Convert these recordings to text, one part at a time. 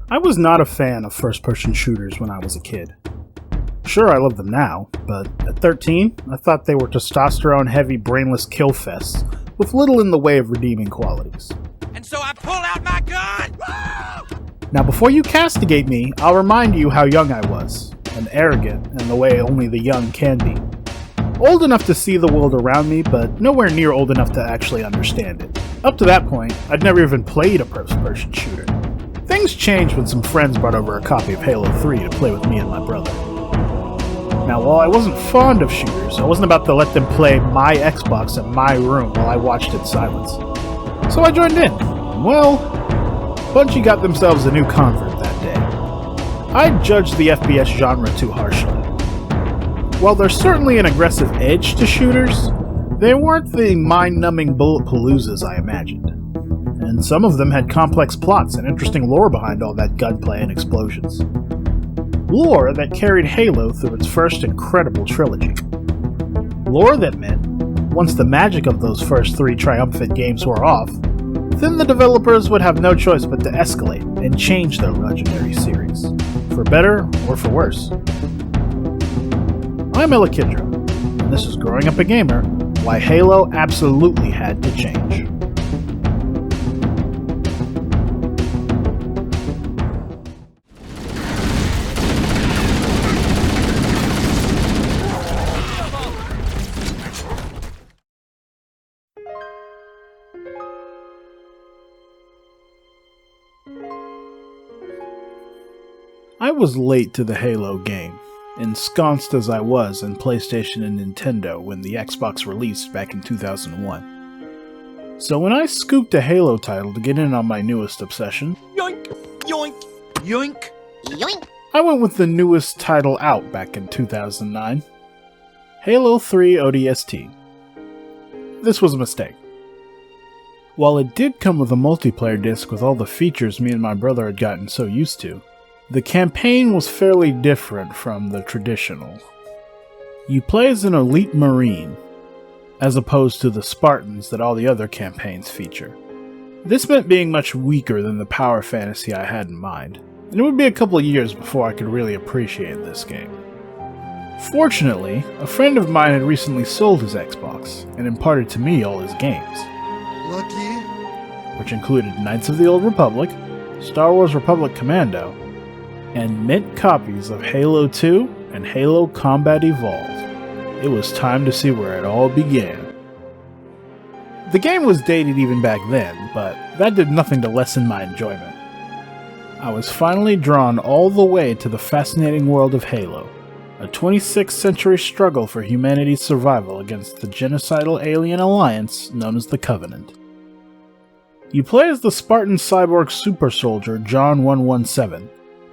I was not a fan of first-person shooters when I was a kid. Sure, I love them now, but at 13, I thought they were testosterone-heavy, brainless kill fests with little in the way of redeeming qualities. And so I pull out my gun! Now, before you castigate me, I'll remind you how young I was, and arrogant in the way only the young can be. Old enough to see the world around me, but nowhere near old enough to actually understand it. Up to that point, I'd never even played a first-person shooter. Things changed when some friends brought over a copy of Halo 3 to play with me and my brother. Now, while I wasn't fond of shooters, I wasn't about to let them play my Xbox in my room while I watched in silence. So I joined in. And well, Bungie got themselves a new convert that day. I judged the FPS genre too harshly. While there's certainly an aggressive edge to shooters, they weren't the mind-numbing bullet paloozas I imagined. And some of them had complex plots and interesting lore behind all that gunplay and explosions. Lore that carried Halo through its first incredible trilogy. Lore that meant, once the magic of those first 3 triumphant games wore off, then the developers would have no choice but to escalate and change their legendary series, for better or for worse. I'm Ella Kidra, and this is Growing Up a Gamer, why Halo absolutely had to change. I was late to the Halo game, ensconced as I was in PlayStation and Nintendo when the Xbox released back in 2001. So when I scooped a Halo title to get in on my newest obsession, Yoink! Yoink! Yoink! Yoink! I went with the newest title out back in 2009, Halo 3 ODST. This was a mistake. While it did come with a multiplayer disc with all the features me and my brother had gotten so used to, the campaign was fairly different from the traditional. You play as an elite Marine, as opposed to the Spartans that all the other campaigns feature. This meant being much weaker than the power fantasy I had in mind, and it would be a couple of years before I could really appreciate this game. Fortunately, a friend of mine had recently sold his Xbox, and imparted to me all his games. Lucky? Which included Knights of the Old Republic, Star Wars Republic Commando, and mint copies of Halo 2 and Halo Combat Evolved. It was time to see where it all began. The game was dated even back then, but that did nothing to lessen my enjoyment. I was finally drawn all the way to the fascinating world of Halo, a 26th century struggle for humanity's survival against the genocidal alien alliance known as the Covenant. You play as the Spartan cyborg super soldier John 117,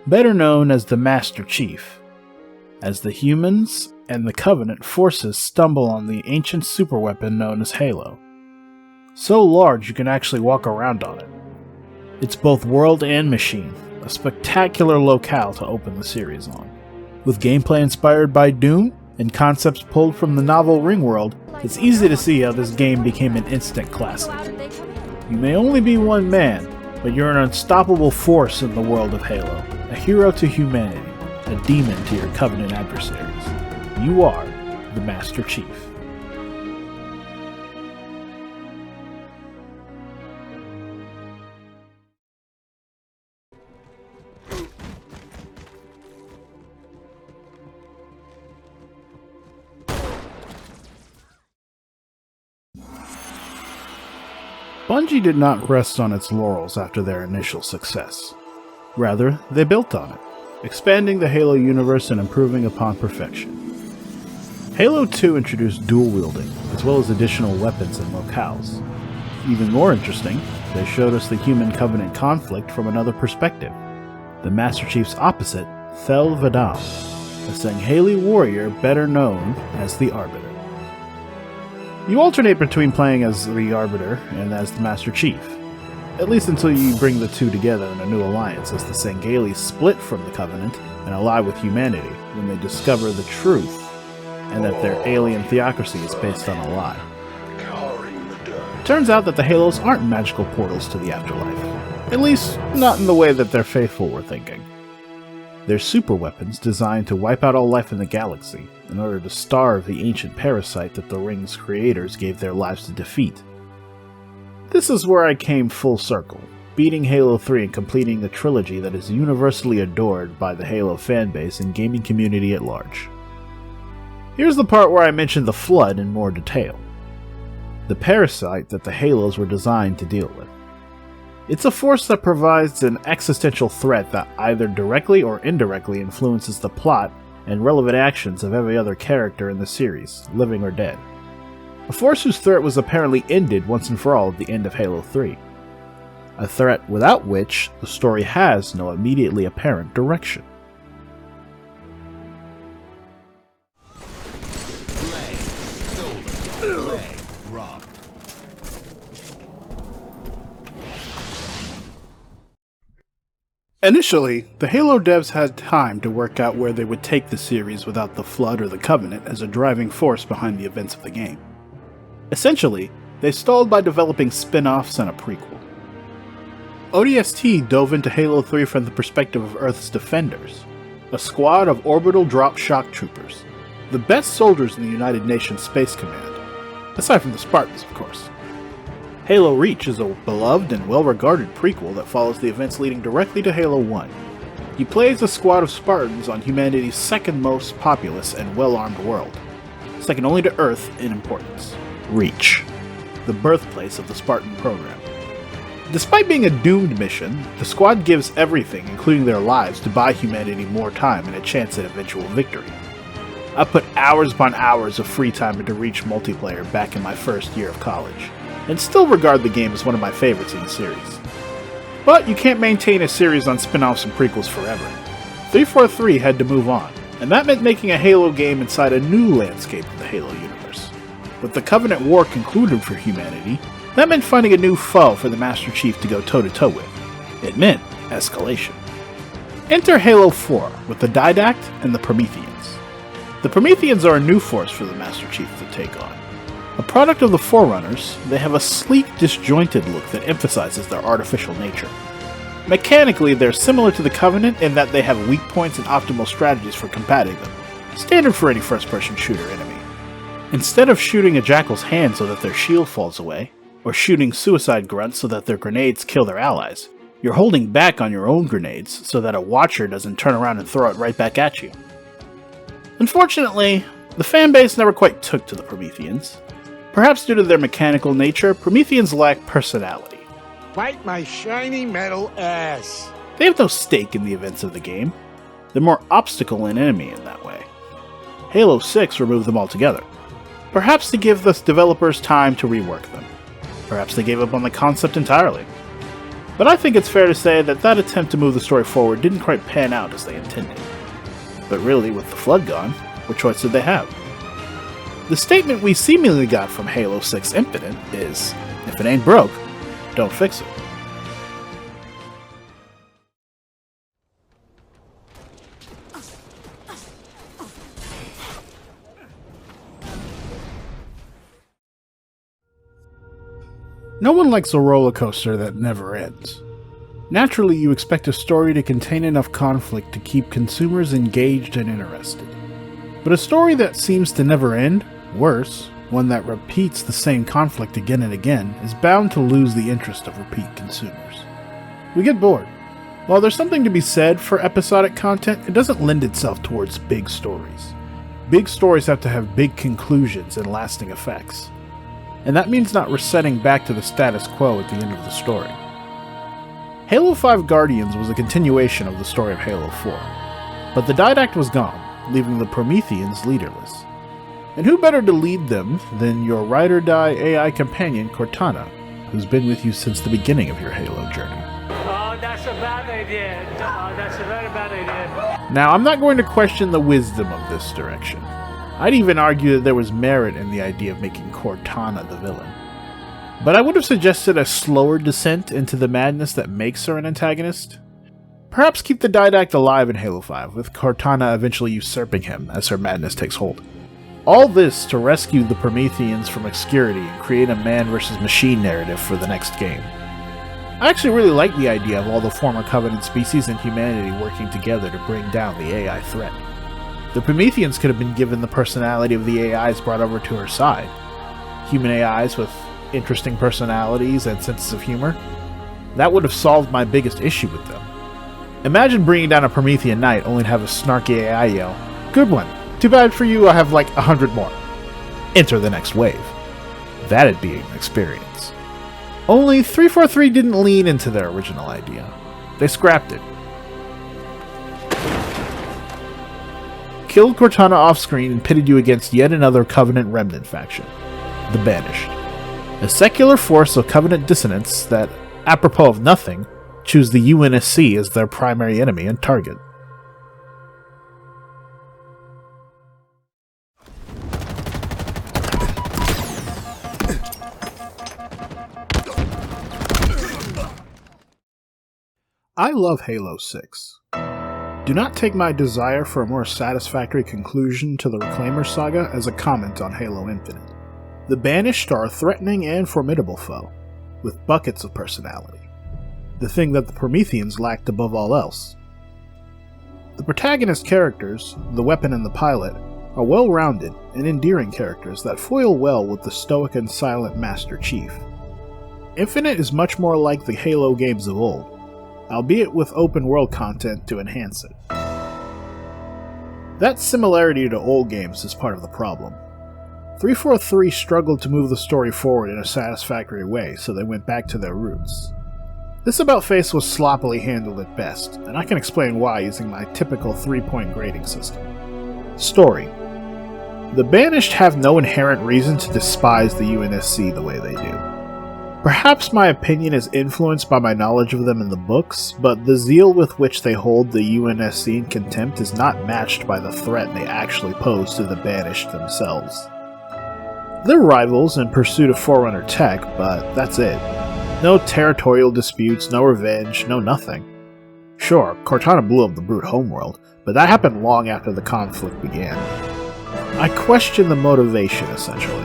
better known as the Master Chief, as the humans and the Covenant forces stumble on the ancient superweapon known as Halo. So large you can actually walk around on it. It's both world and machine, a spectacular locale to open the series on. With gameplay inspired by Doom and concepts pulled from the novel Ringworld, it's easy to see how this game became an instant classic. You may only be one man, but you're an unstoppable force in the world of Halo, a hero to humanity, a demon to your Covenant adversaries. You are the Master Chief. Bungie did not rest on its laurels after their initial success. Rather, they built on it, expanding the Halo universe and improving upon perfection. Halo 2 introduced dual wielding, as well as additional weapons and locales. Even more interesting, they showed us the human Covenant conflict from another perspective. The Master Chief's opposite, Thel 'Vadam, a Sangheili warrior better known as the Arbiter. You alternate between playing as the Arbiter and as the Master Chief, at least until you bring the two together in a new alliance as the Sangheili split from the Covenant and ally with humanity when they discover the truth and that their alien theocracy is based on a lie. It turns out that the Halos aren't magical portals to the afterlife. At least, not in the way that their faithful were thinking. They're super weapons designed to wipe out all life in the galaxy in order to starve the ancient parasite that the Ring's creators gave their lives to defeat. This is where I came full circle, beating Halo 3 and completing the trilogy that is universally adored by the Halo fanbase and gaming community at large. Here's the part where I mention the Flood in more detail. The parasite that the Halos were designed to deal with. It's a force that provides an existential threat that either directly or indirectly influences the plot and relevant actions of every other character in the series, living or dead. A force whose threat was apparently ended once and for all at the end of Halo 3. A threat without which the story has no immediately apparent direction. Initially, the Halo devs had time to work out where they would take the series without the Flood or the Covenant as a driving force behind the events of the game. Essentially, they stalled by developing spin-offs and a prequel. ODST dove into Halo 3 from the perspective of Earth's Defenders, a squad of orbital drop shock troopers, the best soldiers in the United Nations Space Command, aside from the Spartans, of course. Halo Reach is a beloved and well-regarded prequel that follows the events leading directly to Halo 1. You play as a squad of Spartans on humanity's second most populous and well-armed world, second only to Earth in importance. Reach, the birthplace of the Spartan program. Despite being a doomed mission, the squad gives everything, including their lives, to buy humanity more time and a chance at eventual victory. I put hours upon hours of free time into Reach multiplayer back in my first year of college, and still regard the game as one of my favorites in the series. But you can't maintain a series on spin-offs and prequels forever. 343 had to move on, and that meant making a Halo game inside a new landscape of the Halo universe. With the Covenant War concluded for humanity, that meant finding a new foe for the Master Chief to go toe-to-toe with. It meant escalation. Enter Halo 4 with the Didact and the Prometheans. The Prometheans are a new force for the Master Chief to take on. A product of the Forerunners, they have a sleek, disjointed look that emphasizes their artificial nature. Mechanically, they're similar to the Covenant in that they have weak points and optimal strategies for combating them, standard for any first-person shooter enemy. Instead of shooting a Jackal's hand so that their shield falls away, or shooting suicide grunts so that their grenades kill their allies, you're holding back on your own grenades so that a Watcher doesn't turn around and throw it right back at you. Unfortunately, the fanbase never quite took to the Prometheans. Perhaps due to their mechanical nature, Prometheans lack personality. Bite my shiny metal ass. They have no stake in the events of the game. They're more obstacle and enemy in that way. Halo 6 removed them altogether. Perhaps to give the developers time to rework them. Perhaps they gave up on the concept entirely. But I think it's fair to say that that attempt to move the story forward didn't quite pan out as they intended. But really, with the Flood gone, what choice did they have? The statement we seemingly got from Halo 6 Infinite is, if it ain't broke, don't fix it. No one likes a roller coaster that never ends. Naturally, you expect a story to contain enough conflict to keep consumers engaged and interested. But a story that seems to never end, worse, one that repeats the same conflict again and again, is bound to lose the interest of repeat consumers. We get bored. While there's something to be said for episodic content, it doesn't lend itself towards big stories. Big stories have to have big conclusions and lasting effects. And that means not resetting back to the status quo at the end of the story. Halo 5 Guardians was a continuation of the story of Halo 4, but the Didact was gone, leaving the Prometheans leaderless. And who better to lead them than your ride-or-die AI companion Cortana, who's been with you since the beginning of your Halo journey. Oh, that's a bad idea. Oh, that's a very bad idea. Now, I'm not going to question the wisdom of this direction. I'd even argue that there was merit in the idea of making Cortana the villain. But I would have suggested a slower descent into the madness that makes her an antagonist. Perhaps keep the Didact alive in Halo 5, with Cortana eventually usurping him as her madness takes hold. All this to rescue the Prometheans from obscurity and create a man versus machine narrative for the next game. I actually really like the idea of all the former Covenant species and humanity working together to bring down the AI threat. The Prometheans could have been given the personality of the AIs brought over to her side. Human AIs with interesting personalities and senses of humor. That would have solved my biggest issue with them. Imagine bringing down a Promethean knight only to have a snarky AI yell, "Good one. Too bad for you, I have like 100 more. Enter the next wave." That'd be an experience. Only 343 didn't lean into their original idea. They scrapped it. Killed Cortana off-screen and pitted you against yet another Covenant remnant faction, the Banished. A secular force of Covenant dissonance that, apropos of nothing, choose the UNSC as their primary enemy and target. I love Halo 6. Do not take my desire for a more satisfactory conclusion to the Reclaimer saga as a comment on Halo Infinite. The Banished are a threatening and formidable foe, with buckets of personality. The thing that the Prometheans lacked above all else. The protagonist characters, the weapon and the pilot, are well-rounded and endearing characters that foil well with the stoic and silent Master Chief. Infinite is much more like the Halo games of old, albeit with open-world content to enhance it. That similarity to old games is part of the problem. 343 struggled to move the story forward in a satisfactory way, so they went back to their roots. This about-face was sloppily handled at best, and I can explain why using my typical 3-point grading system. Story. The Banished have no inherent reason to despise the UNSC the way they do. Perhaps my opinion is influenced by my knowledge of them in the books, but the zeal with which they hold the UNSC in contempt is not matched by the threat they actually pose to the Banished themselves. They're rivals in pursuit of Forerunner tech, but that's it. No territorial disputes, no revenge, no nothing. Sure, Cortana blew up the Brute homeworld, but that happened long after the conflict began. I question the motivation, essentially.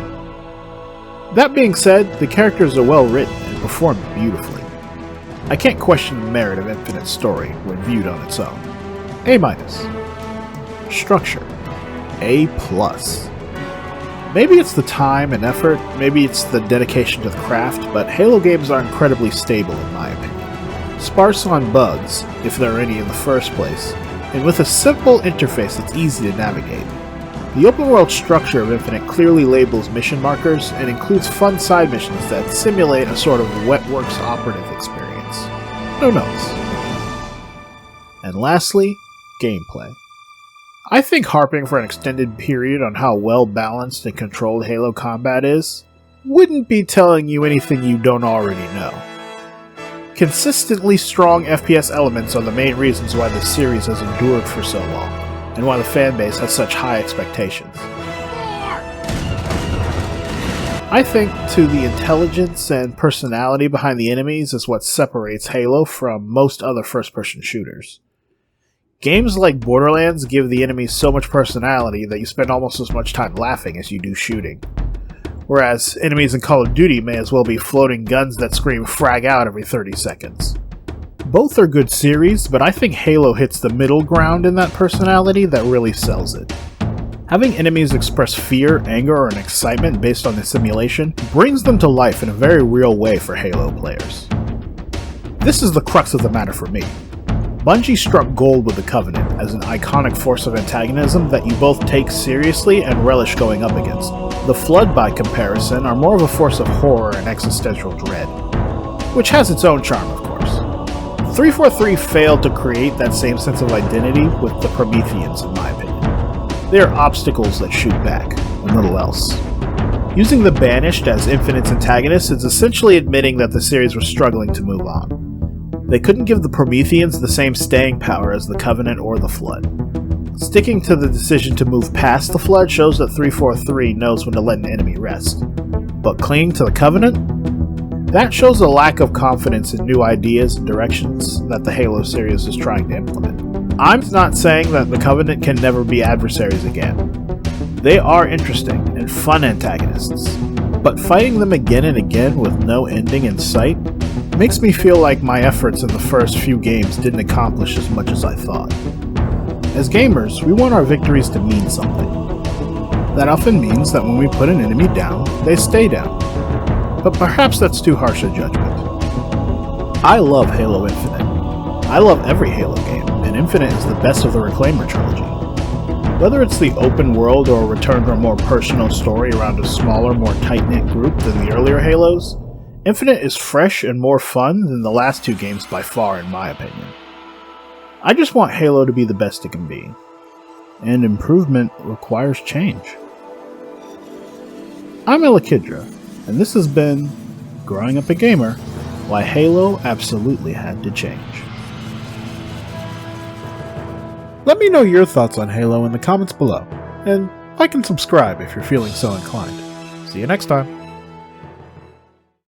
That being said, the characters are well written and performed beautifully. I can't question the merit of Infinite's story when viewed on its own. A-. Structure. A+. Maybe it's the time and effort, maybe it's the dedication to the craft, but Halo games are incredibly stable in my opinion. Sparse on bugs, if there are any in the first place, and with a simple interface that's easy to navigate. The open-world structure of Infinite clearly labels mission markers and includes fun side missions that simulate a sort of Wetworks operative experience. No notes. And lastly, gameplay. I think harping for an extended period on how well-balanced and controlled Halo combat is wouldn't be telling you anything you don't already know. Consistently strong FPS elements are the main reasons why this series has endured for so long, and why the fanbase has such high expectations. I think to the intelligence and personality behind the enemies is what separates Halo from most other first-person shooters. Games like Borderlands give the enemies so much personality that you spend almost as much time laughing as you do shooting. Whereas enemies in Call of Duty may as well be floating guns that scream "frag out" every 30 seconds. Both are good series, but I think Halo hits the middle ground in that personality that really sells it. Having enemies express fear, anger, or an excitement based on the simulation brings them to life in a very real way for Halo players. This is the crux of the matter for me. Bungie struck gold with the Covenant as an iconic force of antagonism that you both take seriously and relish going up against. The Flood, by comparison, are more of a force of horror and existential dread, which has its own charm, of course. 343 failed to create that same sense of identity with the Prometheans, in my opinion. They are obstacles that shoot back, and little else. Using the Banished as Infinite's antagonists is essentially admitting that the series was struggling to move on. They couldn't give the Prometheans the same staying power as the Covenant or the Flood. Sticking to the decision to move past the Flood shows that 343 knows when to let an enemy rest. But clinging to the Covenant? That shows a lack of confidence in new ideas and directions that the Halo series is trying to implement. I'm not saying that the Covenant can never be adversaries again. They are interesting and fun antagonists, but fighting them again and again with no ending in sight? makes me feel like my efforts in the first few games didn't accomplish as much as I thought. As gamers, we want our victories to mean something. That often means that when we put an enemy down, they stay down. But perhaps that's too harsh a judgment. I love Halo Infinite. I love every Halo game, and Infinite is the best of the Reclaimer trilogy. Whether it's the open world or a return to a more personal story around a smaller, more tight-knit group than the earlier Halos, Infinite is fresh and more fun than the last two games by far, in my opinion. I just want Halo to be the best it can be, and improvement requires change. I'm Elakidra, and this has been Growing Up a Gamer, Why Halo Absolutely Had to Change. Let me know your thoughts on Halo in the comments below, and like and subscribe if you're feeling so inclined. See you next time.